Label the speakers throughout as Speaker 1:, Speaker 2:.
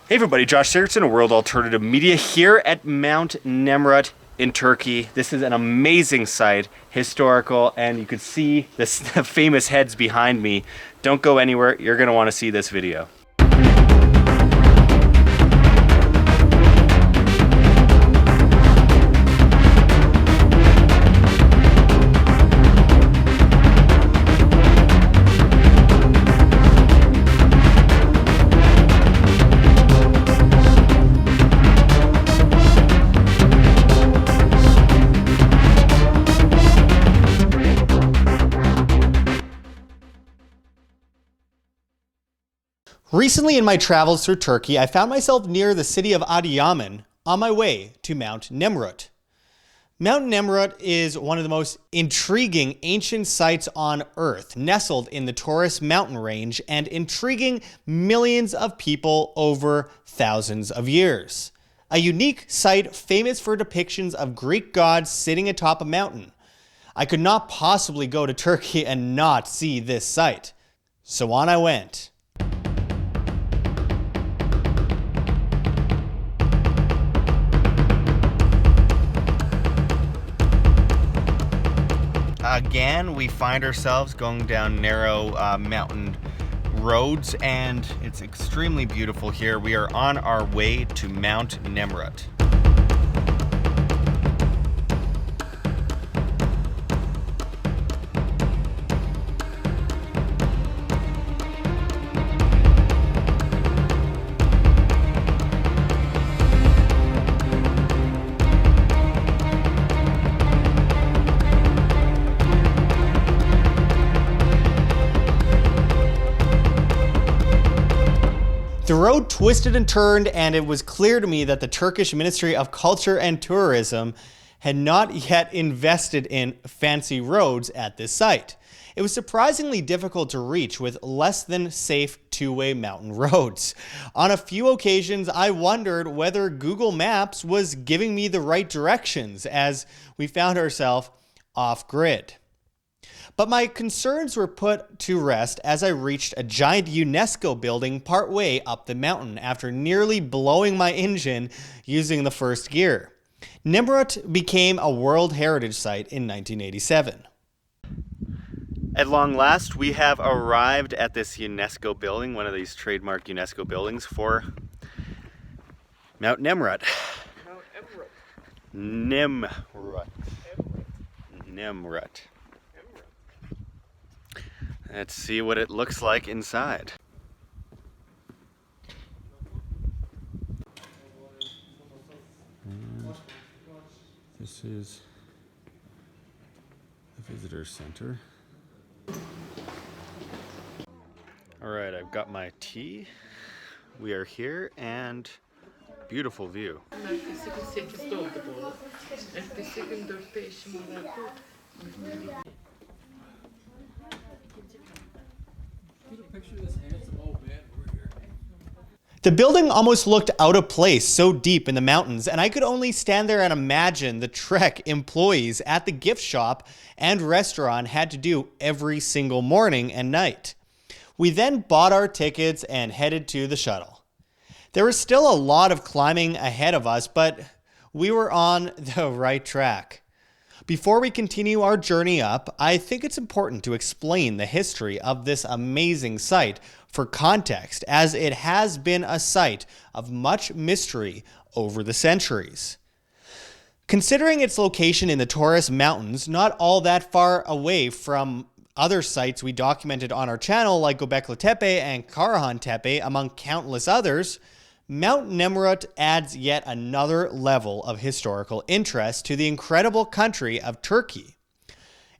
Speaker 1: Hey everybody, Josh Sigurdson of World Alternative Media here at Mount Nemrut in Turkey. This is an amazing site, historical, and you can see the famous heads behind me. Don't go anywhere, you're going to want to see this video.
Speaker 2: Recently in my travels through Turkey, I found myself near the city of Adiyaman on my way to Mount Nemrut. Mount Nemrut is one of the most intriguing ancient sites on Earth, nestled in the Taurus mountain range and intriguing millions of people over thousands of years. A unique site famous for depictions of Greek gods sitting atop a mountain. I could not possibly go to Turkey and not see this site. So on I went. Again, we find ourselves going down narrow mountain roads, and it's extremely beautiful here. We are on our way to Mount Nemrut. The road twisted and turned, and it was clear to me that the Turkish Ministry of Culture and Tourism had not yet invested in fancy roads at this site. It was surprisingly difficult to reach with less than safe two-way mountain roads. On a few occasions, I wondered whether Google Maps was giving me the right directions as we found ourselves off-grid. But my concerns were put to rest as I reached a giant UNESCO building partway up the mountain after nearly blowing my engine using the first gear. Nemrut became a World Heritage Site in 1987. At long last, we have arrived at this UNESCO building, one of these trademark UNESCO buildings for Mount Nemrut. Nemrut. Nemrut. Let's see what it looks like inside. And this is the visitor center. All right, I've got my tea. We are here and beautiful view. The building almost looked out of place so deep in the mountains, and I could only stand there and imagine the Trek employees at the gift shop and restaurant had to do every single morning and night. We then bought our tickets and headed to the shuttle. There was still a lot of climbing ahead of us, but we were on the right track. Before we continue our journey up, I think it's important to explain the history of this amazing site for context, as it has been a site of much mystery over the centuries. Considering its location in the Taurus Mountains, not all that far away from other sites we documented on our channel like Göbekli Tepe and Karahan Tepe, among countless others, Mount Nemrut adds yet another level of historical interest to the incredible country of Turkey.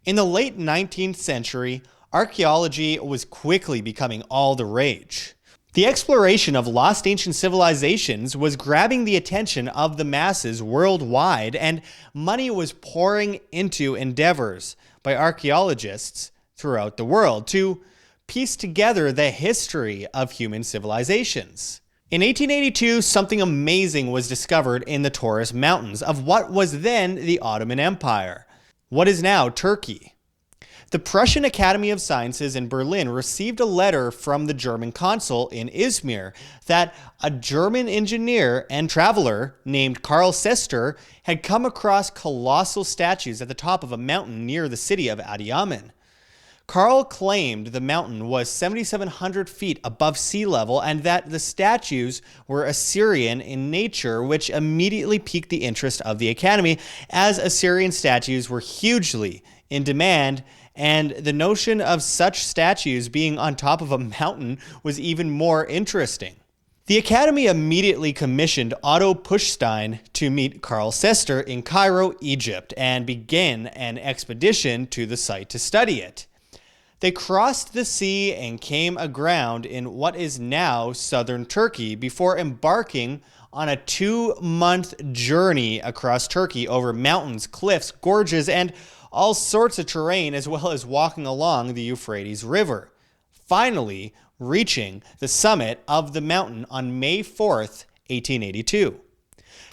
Speaker 2: In the late 19th century, archaeology was quickly becoming all the rage. The exploration of lost ancient civilizations was grabbing the attention of the masses worldwide, and money was pouring into endeavors by archaeologists throughout the world to piece together the history of human civilizations. In 1882, something amazing was discovered in the Taurus Mountains of what was then the Ottoman Empire, what is now Turkey. The Prussian Academy of Sciences in Berlin received a letter from the German consul in Izmir that a German engineer and traveler named Karl Sester had come across colossal statues at the top of a mountain near the city of Adiyaman. Karl claimed the mountain was 7,700 feet above sea level and that the statues were Assyrian in nature, which immediately piqued the interest of the Academy, as Assyrian statues were hugely in demand, and the notion of such statues being on top of a mountain was even more interesting. The Academy immediately commissioned Otto Puschstein to meet Karl Sester in Cairo, Egypt, and begin an expedition to the site to study it. They crossed the sea and came aground in what is now southern Turkey before embarking on a 2-month journey across Turkey over mountains, cliffs, gorges, and all sorts of terrain, as well as walking along the Euphrates River, finally reaching the summit of the mountain on May 4th, 1882.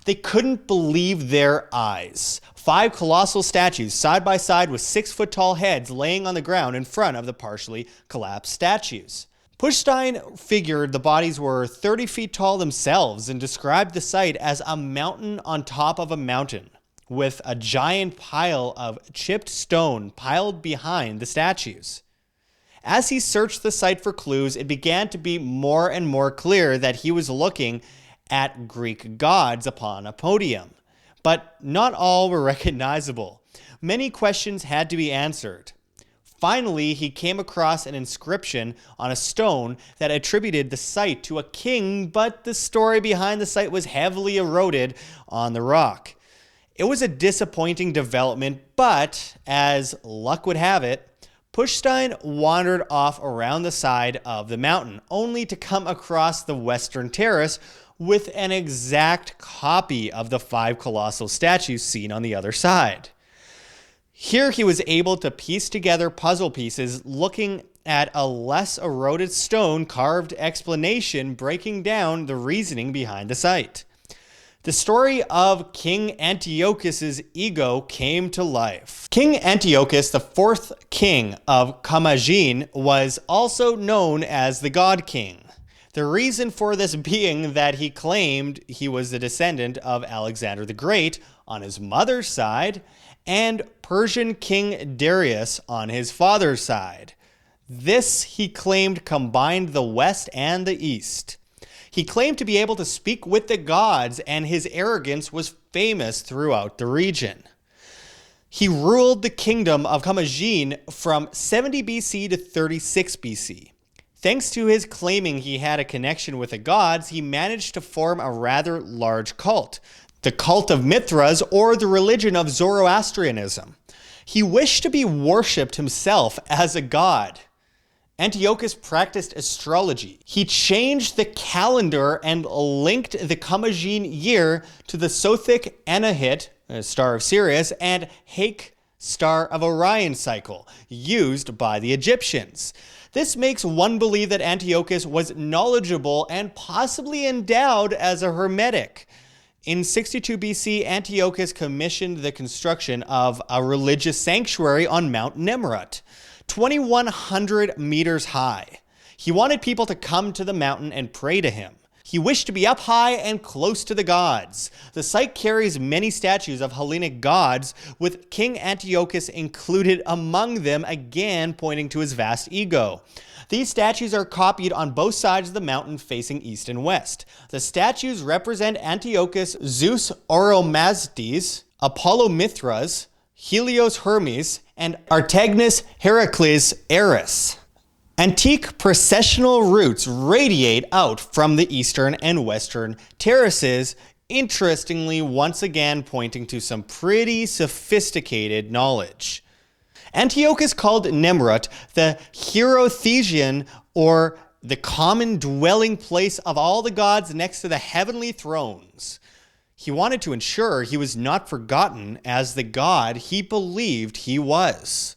Speaker 2: They couldn't believe their eyes. 5 colossal statues side by side with 6-foot-tall heads laying on the ground in front of the partially collapsed statues. Puschstein figured the bodies were 30 feet tall themselves and described the site as a mountain on top of a mountain, with a giant pile of chipped stone piled behind the statues. As he searched the site for clues, it began to be more and more clear that he was looking at Greek gods upon a podium. But not all were recognizable. Many questions had to be answered. Finally, he came across an inscription on a stone that attributed the site to a king, but the story behind the site was heavily eroded on the rock. It was a disappointing development, but as luck would have it, Puschstein wandered off around the side of the mountain, only to come across the western terrace with an exact copy of the 5 colossal statues seen on the other side. Here he was able to piece together puzzle pieces, looking at a less eroded stone carved explanation breaking down the reasoning behind the site. The story of King Antiochus' ego came to life. King Antiochus, the 4th king of Commagene, was also known as the God King. The reason for this being that he claimed he was the descendant of Alexander the Great on his mother's side and Persian King Darius on his father's side. This, he claimed, combined the West and the East. He claimed to be able to speak with the gods, and his arrogance was famous throughout the region. He ruled the kingdom of Commagene from 70 BC to 36 BC. Thanks to his claiming he had a connection with the gods, he managed to form a rather large cult, the cult of Mithras, or the religion of Zoroastrianism. He wished to be worshipped himself as a god. Antiochus practiced astrology. He changed the calendar and linked the Commagene year to the Sothic Anahit, star of Sirius, and Hake, star of Orion cycle, used by the Egyptians. This makes one believe that Antiochus was knowledgeable and possibly endowed as a hermetic. In 62 BC, Antiochus commissioned the construction of a religious sanctuary on Mount Nemrut, 2,100 meters high. He wanted people to come to the mountain and pray to him. He wished to be up high and close to the gods. The site carries many statues of Hellenic gods, with King Antiochus included among them, again pointing to his vast ego. These statues are copied on both sides of the mountain facing east and west. The statues represent Antiochus, Zeus Oromazdes, Apollo Mithras, Helios Hermes, and Artagnes Heracles Eris. Antique processional routes radiate out from the eastern and western terraces, interestingly once again pointing to some pretty sophisticated knowledge. Antiochus called Nemrut the Hierothesian, or the common dwelling place of all the gods next to the heavenly thrones. He wanted to ensure he was not forgotten as the god he believed he was.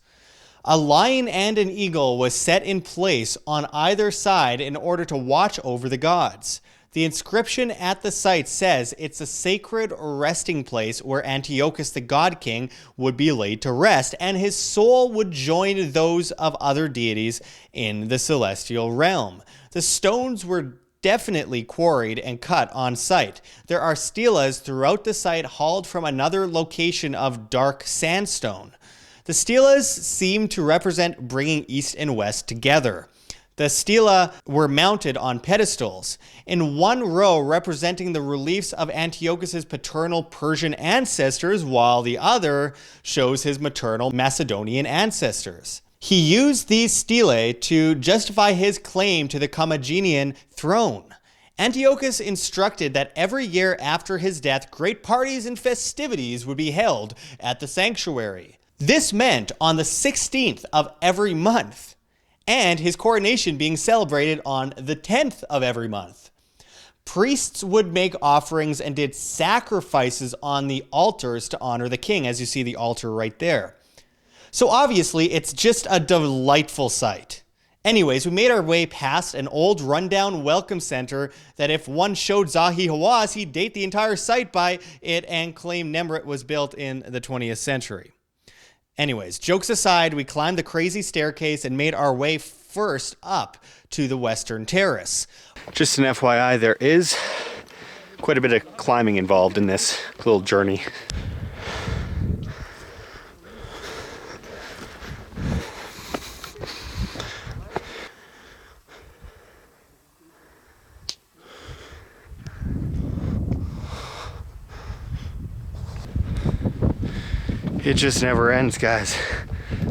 Speaker 2: A lion and an eagle was set in place on either side in order to watch over the gods. The inscription at the site says it's a sacred resting place where Antiochus the god king would be laid to rest, and his soul would join those of other deities in the celestial realm. The stones were definitely quarried and cut on site. There are stelas throughout the site hauled from another location of dark sandstone. The stelas seem to represent bringing east and west together. The stela were mounted on pedestals, in one row representing the reliefs of Antiochus's paternal Persian ancestors, while the other shows his maternal Macedonian ancestors. He used these stelae to justify his claim to the Commagenian throne. Antiochus instructed that every year after his death, great parties and festivities would be held at the sanctuary. This meant on the 16th of every month, and his coronation being celebrated on the 10th of every month. Priests would make offerings and did sacrifices on the altars to honor the king, as you see the altar right there. So obviously, it's just a delightful sight. Anyways, we made our way past an old rundown welcome center that if one showed Zahi Hawass, he'd date the entire site by it and claim Nemrut was built in the 20th century. Anyways, jokes aside, we climbed the crazy staircase and made our way first up to the western terrace.
Speaker 1: Just an FYI, there is quite a bit of climbing involved in this little journey. It just never ends, guys.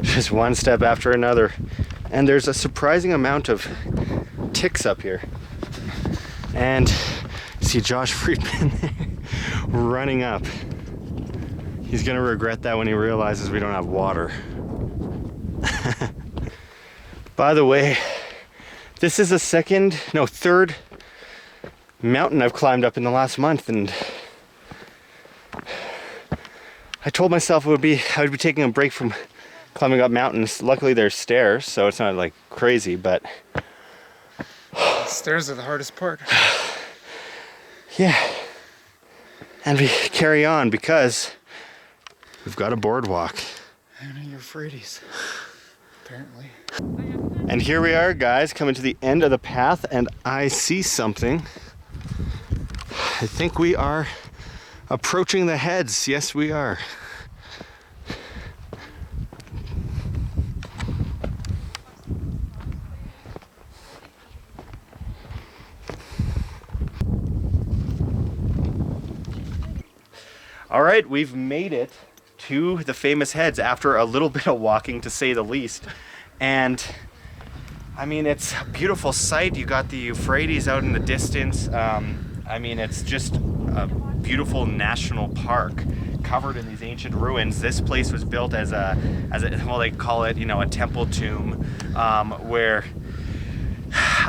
Speaker 1: Just one step after another. And there's a surprising amount of ticks up here. And see Josh Friedman running up. He's gonna regret that when he realizes we don't have water. By the way, this is the third mountain I've climbed up in the last month, and I told myself I would be taking a break from climbing up mountains. Luckily there's stairs, so it's not like crazy, but
Speaker 3: stairs are the hardest part.
Speaker 1: Yeah. And we carry on because we've got a boardwalk.
Speaker 3: And your Euphrates, apparently.
Speaker 1: And here we are, guys, coming to the end of the path, and I see something. I think we are approaching the heads. Yes, we are. All right, we've made it to the famous heads after a little bit of walking, to say the least. And I mean, it's a beautiful sight. You got the Euphrates out in the distance. I mean, it's just a beautiful national park covered in these ancient ruins. This place was built as a well, they call it, a temple tomb, where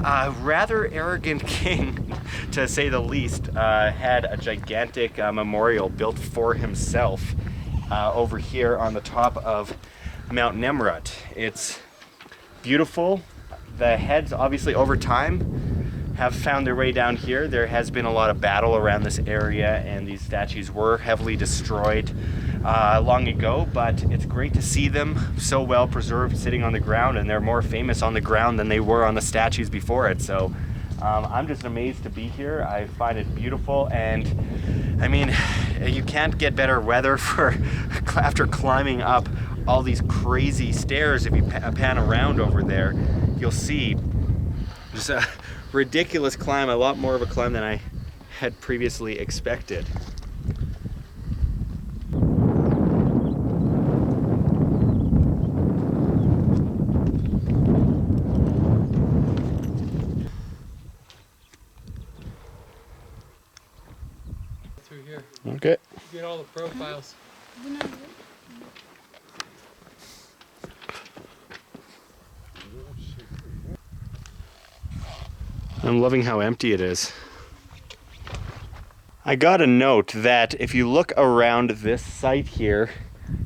Speaker 1: a rather arrogant king, to say the least, had a gigantic memorial built for himself over here on the top of Mount Nemrut. It's beautiful. The heads, obviously, over time have found their way down here. There has been a lot of battle around this area, and these statues were heavily destroyed long ago, but it's great to see them so well preserved sitting on the ground, and they're more famous on the ground than they were on the statues before it. So I'm just amazed to be here. I find it beautiful, and I mean, you can't get better weather for after climbing up all these crazy stairs. If you pan around over there, you'll see just a ridiculous climb, a lot more of a climb than I had previously expected.
Speaker 3: Through here.
Speaker 1: Okay.
Speaker 3: Get all the profiles.
Speaker 1: I'm loving how empty it is. I gotta note that if you look around this site here,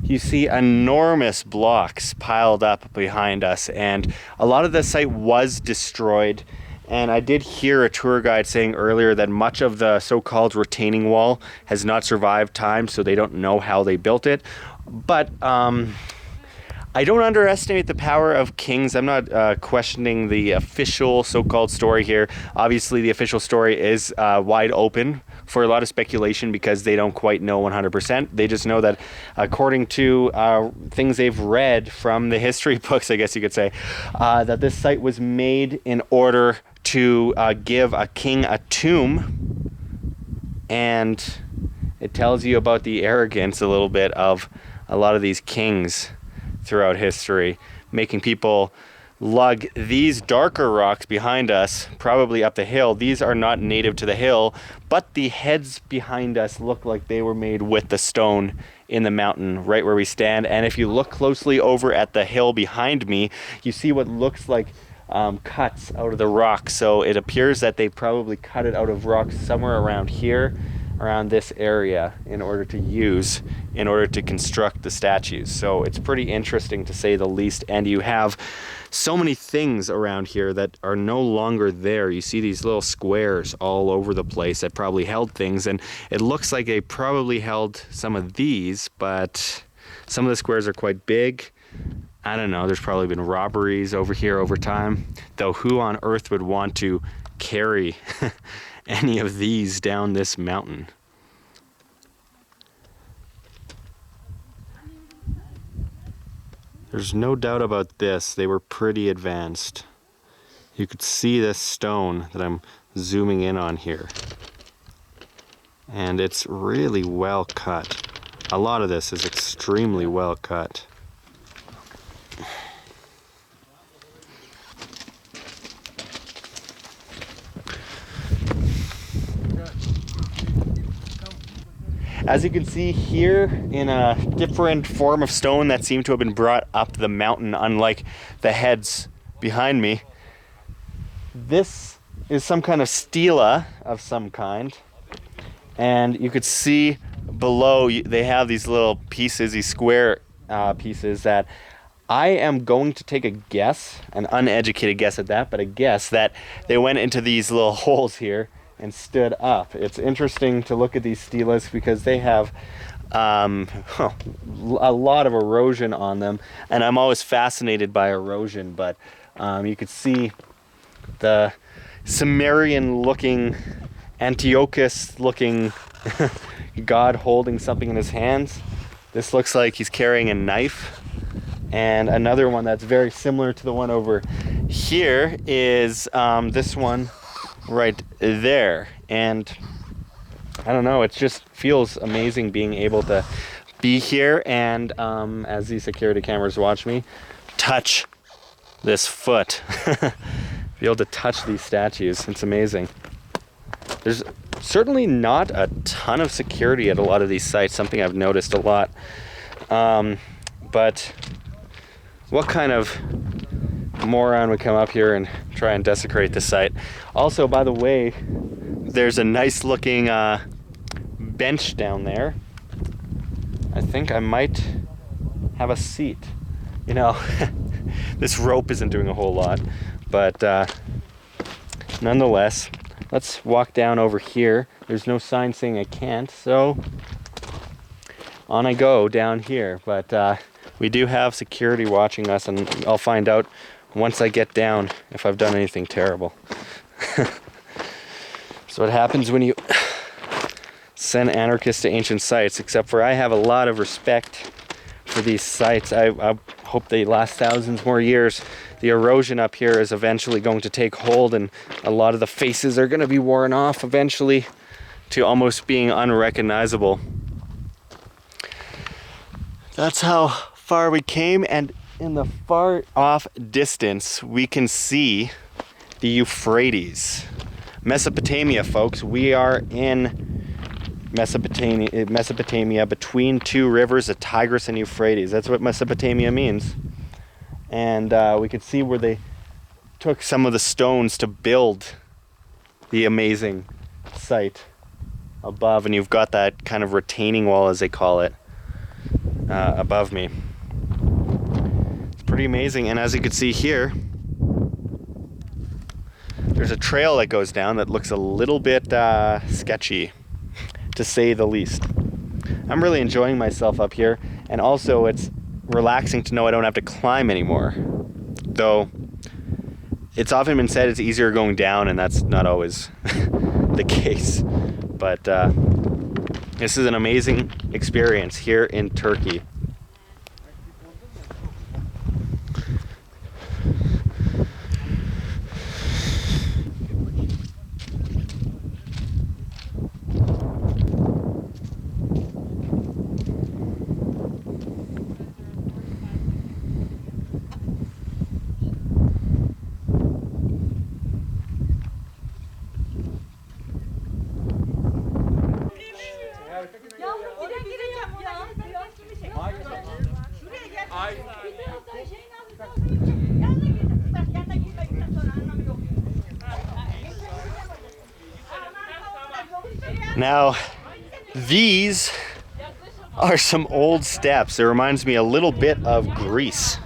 Speaker 1: you see enormous blocks piled up behind us, and a lot of the site was destroyed, And I did hear a tour guide saying earlier that much of the so-called retaining wall has not survived time, so they don't know how they built it. But I don't underestimate the power of kings. I'm not questioning the official so-called story here. Obviously, the official story is wide open for a lot of speculation because they don't quite know 100%. They just know that according to things they've read from the history books, I guess you could say, that this site was made in order to give a king a tomb. And it tells you about the arrogance a little bit of a lot of these kings throughout history, making people lug these darker rocks behind us, probably up the hill. These are not native to the hill, but the heads behind us look like they were made with the stone in the mountain right where we stand. And if you look closely over at the hill behind me, you see what looks like cuts out of the rock. So it appears that they probably cut it out of rock somewhere around here, around this area, in order to construct the statues. So it's pretty interesting to say the least. And you have so many things around here that are no longer there. You see these little squares all over the place that probably held things, and it looks like they probably held some of these, but some of the squares are quite big. I don't know, there's probably been robberies over here over time, though who on earth would want to carry any of these down this mountain? There's no doubt about this, they were pretty advanced. You could see this stone that I'm zooming in on here. And it's really well cut. A lot of this is extremely well cut. As you can see here, in a different form of stone that seemed to have been brought up the mountain, unlike the heads behind me, this is some kind of stela of some kind. And you could see below, they have these little pieces, these square pieces that I am going to take a guess, an uneducated guess at that, but a guess that they went into these little holes here and stood up. It's interesting to look at these stelas because they have a lot of erosion on them, and I'm always fascinated by erosion, but you could see the Sumerian looking, Antiochus looking god holding something in his hands. This looks like he's carrying a knife. And another one that's very similar to the one over here is this one right there. And I don't know, it just feels amazing being able to be here and, as these security cameras watch me, touch this foot. Be able to touch these statues. It's amazing. There's certainly not a ton of security at a lot of these sites, something I've noticed a lot. But what kind of moron would come up here and try and desecrate the site? Also, by the way, there's a nice looking bench down there. I think I might have a seat. You know, this rope isn't doing a whole lot, but nonetheless, let's walk down over here. There's no sign saying I can't, so on I go down here. But we do have security watching us, and I'll find out once I get down if I've done anything terrible. So what happens when you send anarchists to ancient sites, except for I have a lot of respect for these sites. I hope they last thousands more years. The erosion up here is eventually going to take hold, and a lot of the faces are going to be worn off eventually to almost being unrecognizable. That's how far we came, and in the far off distance we can see the Euphrates. Mesopotamia, folks. We are in Mesopotamia between two rivers, the Tigris and Euphrates. That's what Mesopotamia means. And we could see where they took some of the stones to build the amazing site above, and you've got that kind of retaining wall, as they call it, above me. It's pretty amazing. And as you can see here, there's a trail that goes down that looks a little bit sketchy, to say the least. I'm really enjoying myself up here, and also it's relaxing to know I don't have to climb anymore. Though it's often been said it's easier going down, and that's not always the case. But this is an amazing experience here in Turkey. Now, these are some old steps. It reminds me a little bit of Greece.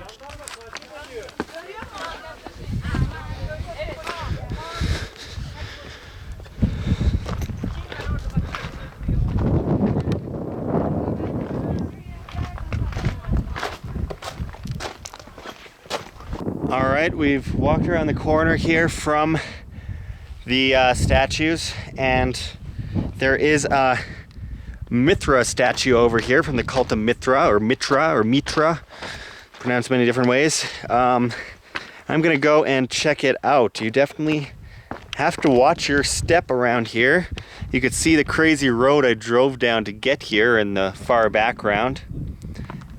Speaker 1: All right, we've walked around the corner here from the statues, and there is a Mithra statue over here from the cult of Mithra, or Mitra, pronounced many different ways. I'm gonna go and check it out. You definitely have to watch your step around here. You could see the crazy road I drove down to get here in the far background.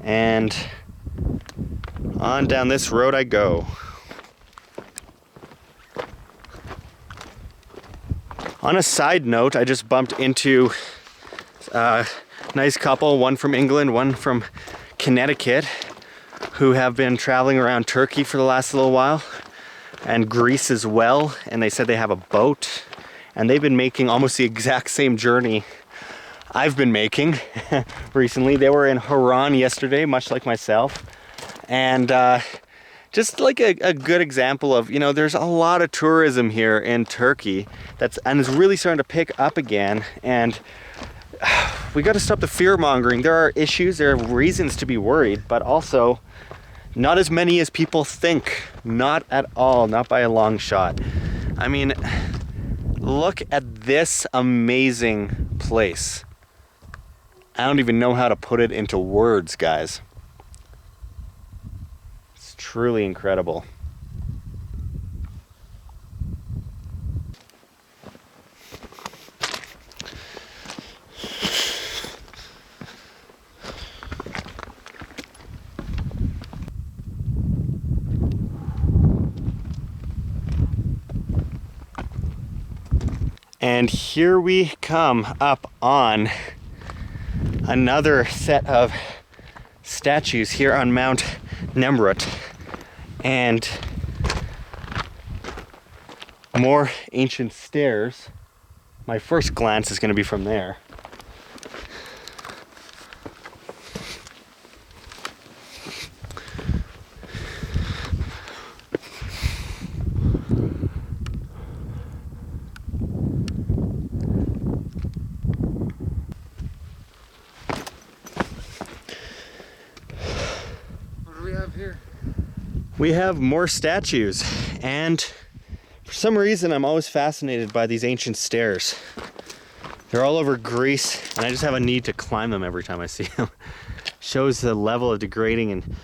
Speaker 1: And on down this road I go. On a side note, I just bumped into a nice couple, one from England, one from Connecticut, who have been traveling around Turkey for the last little while, and Greece as well, and they said they have a boat, and they've been making almost the exact same journey I've been making recently. They were in Haran yesterday, much like myself, and just like a good example of, you know, there's a lot of tourism here in Turkey and it's really starting to pick up again, and we got to stop the fear mongering. There are issues, there are reasons to be worried, but also not as many as people think. Not at all, not by a long shot. I mean, look at this amazing place. I don't even know how to put it into words, guys. Truly incredible. And here we come up on another set of statues here on Mount Nemrut. And more ancient stairs. My first glance is going to be from there.
Speaker 3: What do we have here?
Speaker 1: We have more statues, and for some reason I'm always fascinated by these ancient stairs. They're all over Greece, and I just have a need to climb them every time I see them. Shows the level of degrading and,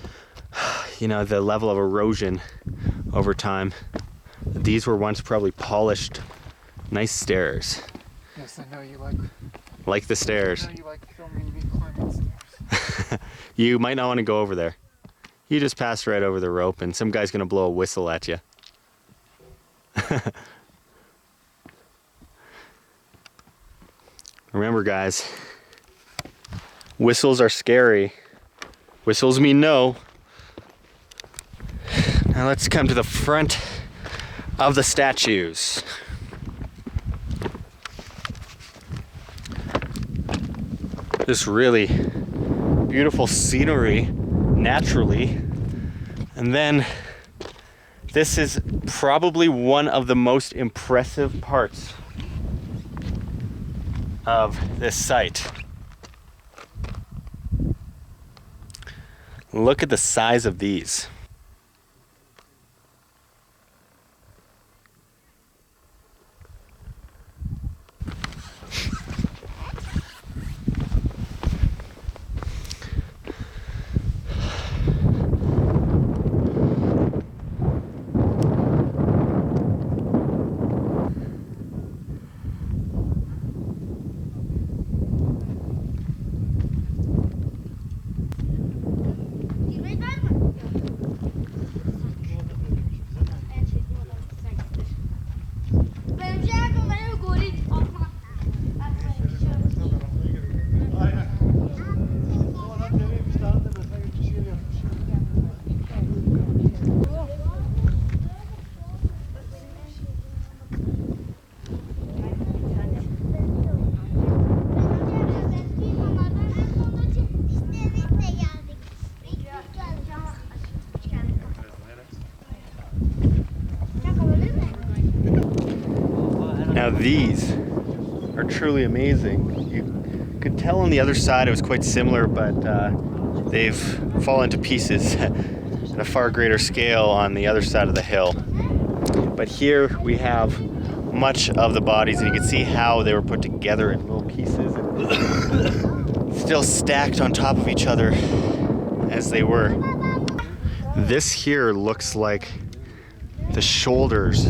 Speaker 1: you know, the level of erosion over time. These were once probably polished, nice stairs.
Speaker 3: Yes, I know you
Speaker 1: like the stairs.
Speaker 3: I know you like filming me climbing stairs.
Speaker 1: You might not want to go over there. You just passed right over the rope, and some guy's gonna blow a whistle at you. Remember, guys, whistles are scary. Whistles mean no. Now let's come to the front of the statues. This really beautiful scenery naturally, and then This is probably one of the most impressive parts of this site. Look at the size of these. Now these are truly amazing. You could tell on the other side it was quite similar, but they've fallen to pieces at a far greater scale on the other side of the hill. But here we have much of the bodies, and you can see how they were put together in little pieces and still stacked on top of each other as they were. This here looks like the shoulders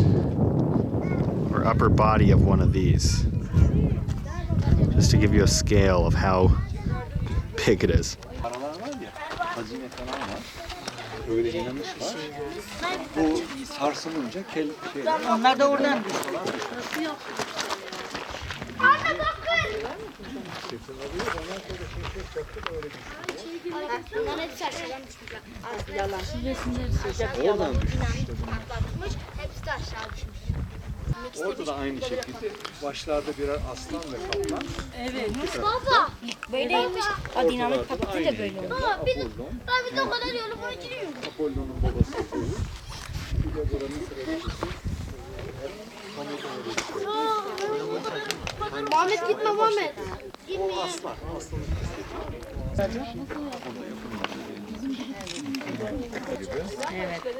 Speaker 1: or upper body of one of these, just to give you a scale of how big it is.
Speaker 4: Onlar da oradan.
Speaker 5: Orada da aynı şekilde başlarda birer aslan ve kaplan.
Speaker 4: Evet. Baba. Böyleymiş. Adiyaman kapatı da böyle oldu.
Speaker 5: Baba biz de o kadar yolu boyu giriyoruz. Apollon'un babası. Bir de buranın kraliçesi.
Speaker 6: Muhammed gitme Muhammed.
Speaker 5: O aslan. Aslanın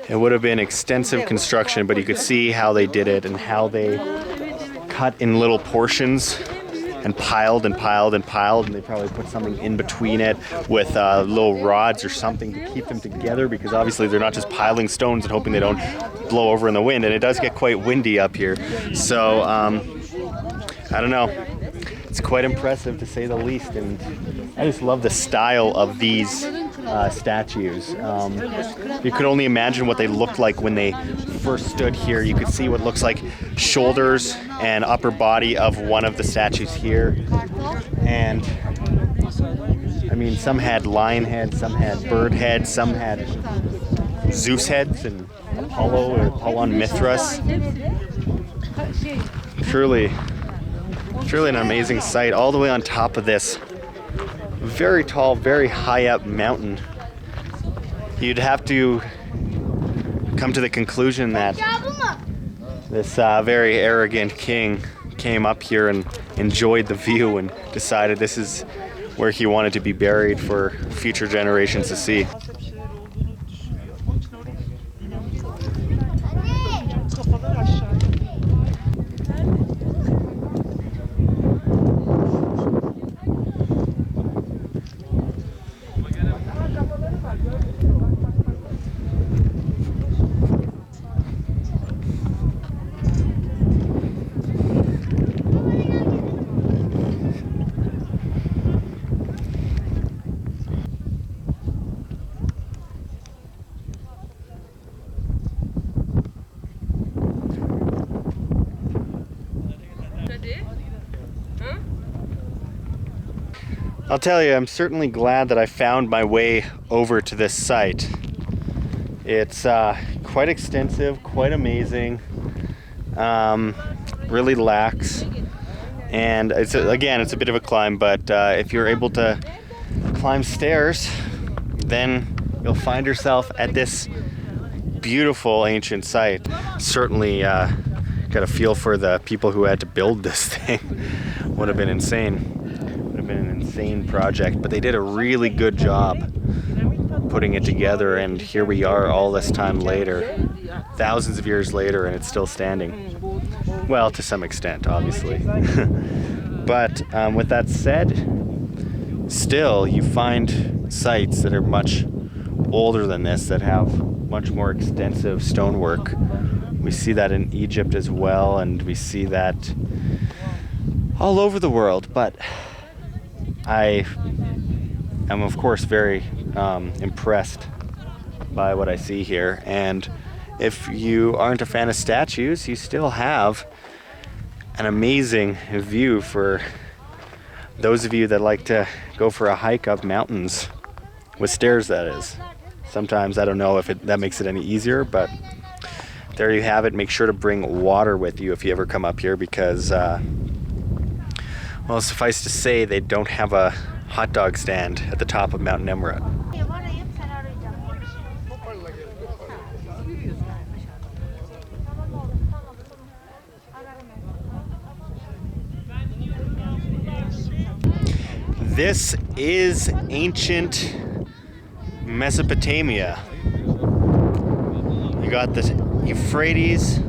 Speaker 1: It would have been extensive construction, but you could see how they did it and how they cut in little portions and piled and piled and piled, and they probably put something in between it with little rods or something to keep them together, because obviously they're not just piling stones and hoping they don't blow over in the wind, and it does get quite windy up here. So I don't know, it's quite impressive to say the least, and I just love the style of these statues. You could only imagine what they looked like when they first stood here. You could see what looks like shoulders and upper body of one of the statues here. And I mean, some had lion heads, some had bird heads, some had Zeus heads and Apollo or Apollon Mithras. Truly an amazing sight, all the way on top of this very tall, very high up mountain. You'd have to come to the conclusion that this very arrogant king came up here and enjoyed the view and decided this is where he wanted to be buried for future generations to see. I'll tell you, I'm certainly glad that I found my way over to this site. It's quite extensive, quite amazing, really lax, and it's a bit of a climb, but if you're able to climb stairs, then you'll find yourself at this beautiful ancient site. Certainly got a feel for the people who had to build this thing. Would have been insane. Would have been an insane project, but they did a really good job putting it together, and here we are all this time later, thousands of years later, and it's still standing. Well, to some extent, obviously. But with that said, still you find sites that are much older than this, that have much more extensive stonework. We see that in Egypt as well, and we see that all over the world. But I am of course very impressed by what I see here, and if you aren't a fan of statues, you still have an amazing view for those of you that like to go for a hike up mountains with stairs, that is. Sometimes I don't know if that makes it any easier, but there you have it. Make sure to bring water with you if you ever come up here, because well, suffice to say, they don't have a hot dog stand at the top of Mount Nemrut. This is ancient Mesopotamia. You got the Euphrates,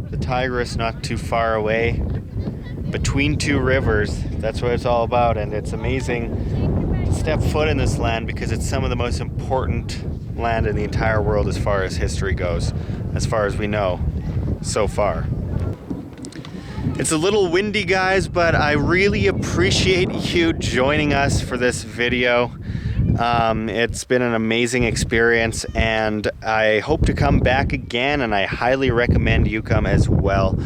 Speaker 1: the Tigris not too far away, between two rivers. That's what it's all about, and it's amazing to step foot in this land because it's some of the most important land in the entire world as far as history goes, as far as we know so far. It's a little windy, guys, but I really appreciate you joining us for this video. It's been an amazing experience, and I hope to come back again, and I highly recommend you come as well.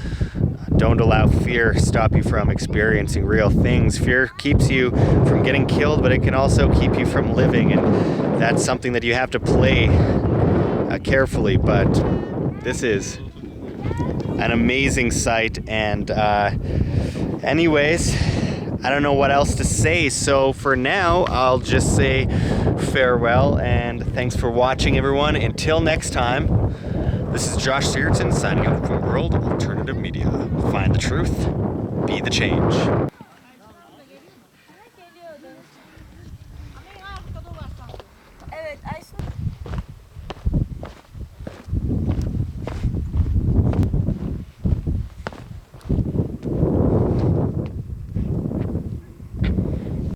Speaker 1: Don't allow fear stop you from experiencing real things. Fear keeps you from getting killed, but it can also keep you from living, and that's something that you have to play carefully. But this is an amazing sight, and anyways, I don't know what else to say, so for now I'll just say farewell and thanks for watching, everyone. Until next time, this is Josh Sigurdson signing out from World Alternative Media. Find the truth, be the change.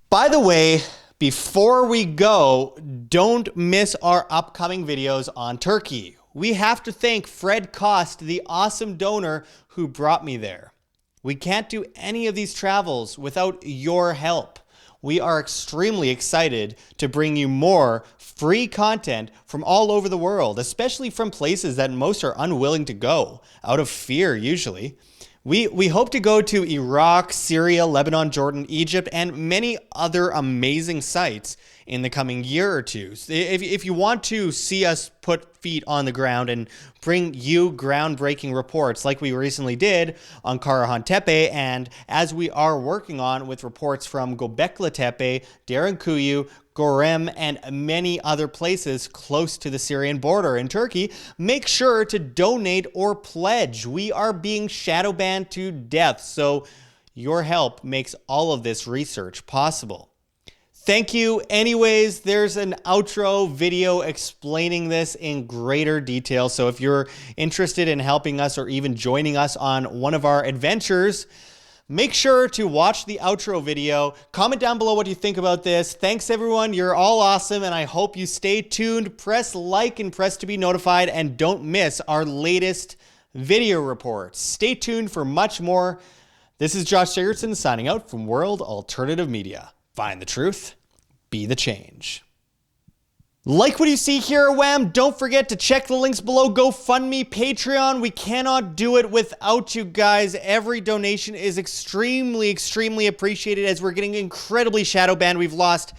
Speaker 2: By the way, before we go, don't miss our upcoming videos on Turkey. We have to thank Fred Cost, the awesome donor who brought me there. We can't do any of these travels without your help. We are extremely excited to bring you more free content from all over the world, especially from places that most are unwilling to go, out of fear usually. We hope to go to Iraq, Syria, Lebanon, Jordan, Egypt, and many other amazing sites in the coming year or two. If you want to see us put feet on the ground and bring you groundbreaking reports like we recently did on Karahan Tepe, and as we are working on with reports from Göbekli Tepe, Derinkuyu, Gorem, and many other places close to the Syrian border in Turkey, make sure to donate or pledge. We are being shadow banned to death, so your help makes all of this research possible. Thank you. Anyways, there's an outro video explaining this in greater detail, so if you're interested in helping us or even joining us on one of our adventures, make sure to watch the outro video. Comment down below what you think about this. Thanks, everyone. You're all awesome, and I hope you stay tuned. Press like and press to be notified, and don't miss our latest video reports. Stay tuned for much more. This is Josh Sigurdson signing out from World Alternative Media. Find the truth, be the change. Like what you see here, Wham! Don't forget to check the links below. GoFundMe, Patreon. We cannot do it without you guys. Every donation is extremely, extremely appreciated as we're getting incredibly shadow banned. We've lost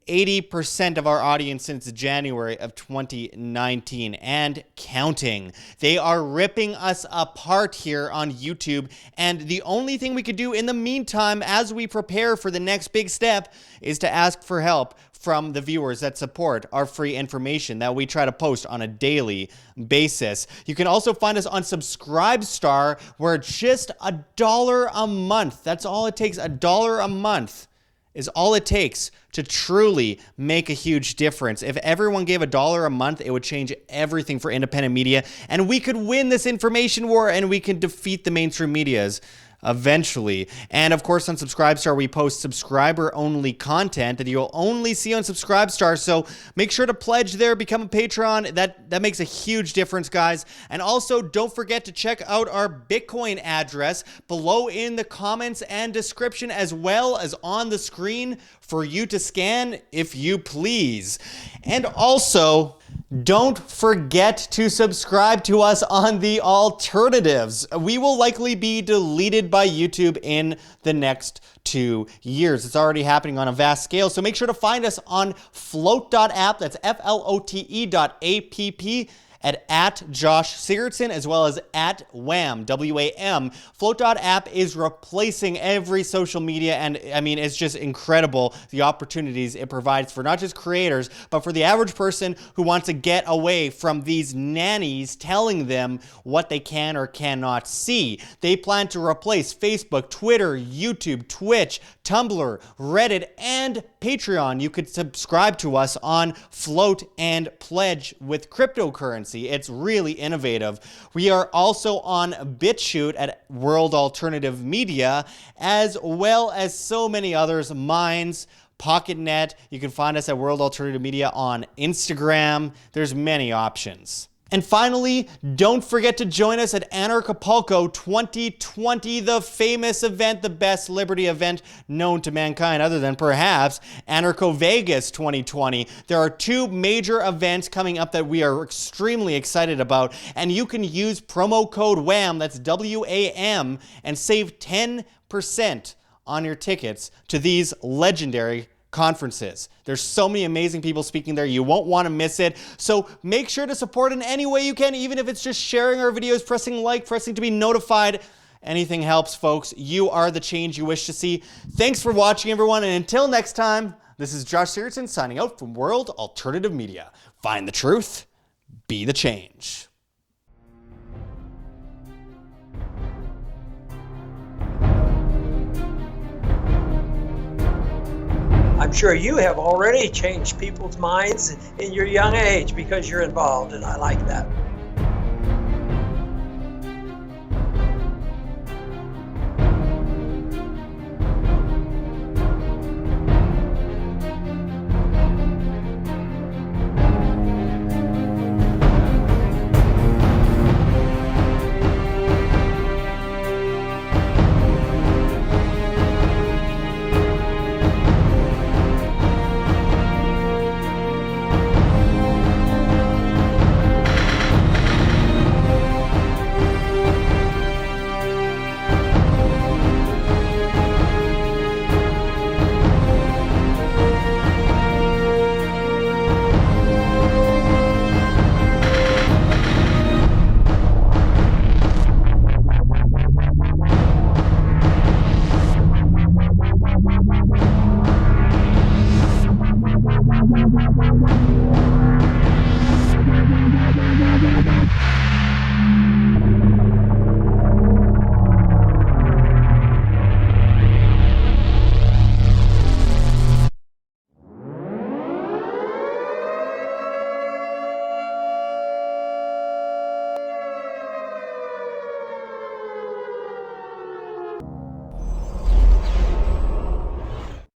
Speaker 2: 80% of our audience since January of 2019 and counting. They are ripping us apart here on YouTube, and the only thing we could do in the meantime as we prepare for the next big step is to ask for help from the viewers that support our free information that we try to post on a daily basis. You can also find us on Subscribestar, where just $1 a month, that's all it takes, $1 a month is all it takes to truly make a huge difference. If everyone gave $1 a month, it would change everything for independent media, and we could win this information war, and we can defeat the mainstream medias eventually. And of course, on Subscribestar, we post subscriber-only content that you'll only see on Subscribestar. So make sure to pledge there, become a Patreon. That makes a huge difference, guys. And also, don't forget to check out our Bitcoin address below in the comments and description, as well as on the screen for you to scan if you please. And also, don't forget to subscribe to us on the alternatives. We will likely be deleted by YouTube in the next 2 years. It's already happening on a vast scale, so make sure to find us on float.app. That's flote.app. At Josh Sigurdson, as well as at Wham, W-A-M. Float.app is replacing every social media, and I mean, it's just incredible the opportunities it provides for not just creators, but for the average person who wants to get away from these nannies telling them what they can or cannot see. They plan to replace Facebook, Twitter, YouTube, Twitch, Tumblr, Reddit, and Patreon. You could subscribe to us on Float and pledge with cryptocurrency. It's really innovative. We are also on BitChute at World Alternative Media, as well as so many others, Minds, PocketNet. You can find us at World Alternative Media on Instagram. There's many options. And finally, don't forget to join us at Anarchapulco 2020, the famous event, the best liberty event known to mankind, other than perhaps Anarcho Vegas 2020. There are 2 major events coming up that we are extremely excited about, and you can use promo code WHAM, that's W-A-M, and save 10% on your tickets to these legendary conferences. There's so many amazing people speaking there. You won't want to miss it. So make sure to support in any way you can, even if it's just sharing our videos, pressing like, pressing to be notified. Anything helps, folks. You are the change you wish to see. Thanks for watching, everyone. And until next time, this is Josh Sigurdson signing out from World Alternative Media. Find the truth, be the change.
Speaker 6: I'm sure you have already changed people's minds in your young age because you're involved, and I like that.